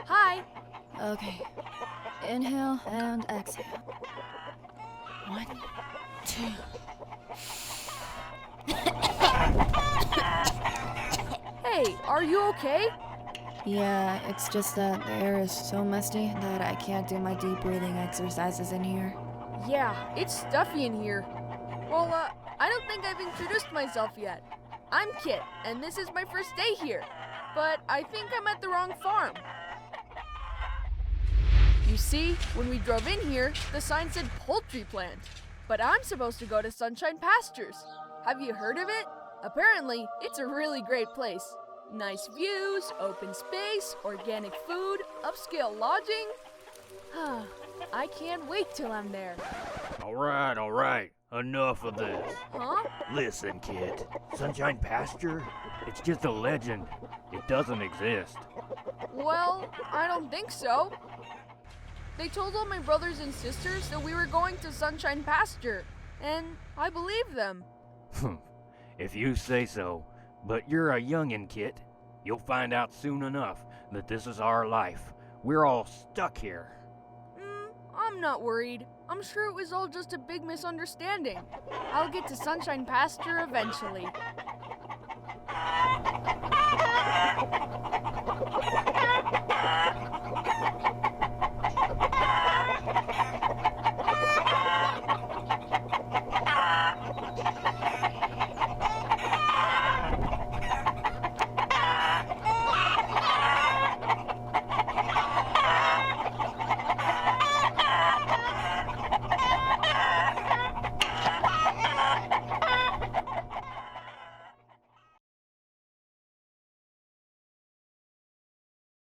Hi. Okay. Inhale and exhale. 1, 2. Hey, are you okay? Yeah, it's just that the air is so musty that I can't do my deep breathing exercises in here. Yeah, it's stuffy in here. Well, I don't think I've introduced myself yet. I'm Kit, and this is my first day here. But I think I'm at the wrong farm. You see, when we drove in here, the sign said poultry plant. But I'm supposed to go to Sunshine Pastures. Have you heard of it? Apparently, it's a really great place. Nice views, open space, organic food, upscale lodging. I can't wait till I'm there. All right. Enough of this. Huh? Listen, kid. Sunshine Pasture? It's just a legend. It doesn't exist. Well, I don't think so. They told all my brothers and sisters that we were going to Sunshine Pasture, and I believe them. If you say so. But you're a youngin', Kit. You'll find out soon enough that this is our life. We're all stuck here. I'm not worried. I'm sure it was all just a big misunderstanding. I'll get to Sunshine Pasture eventually.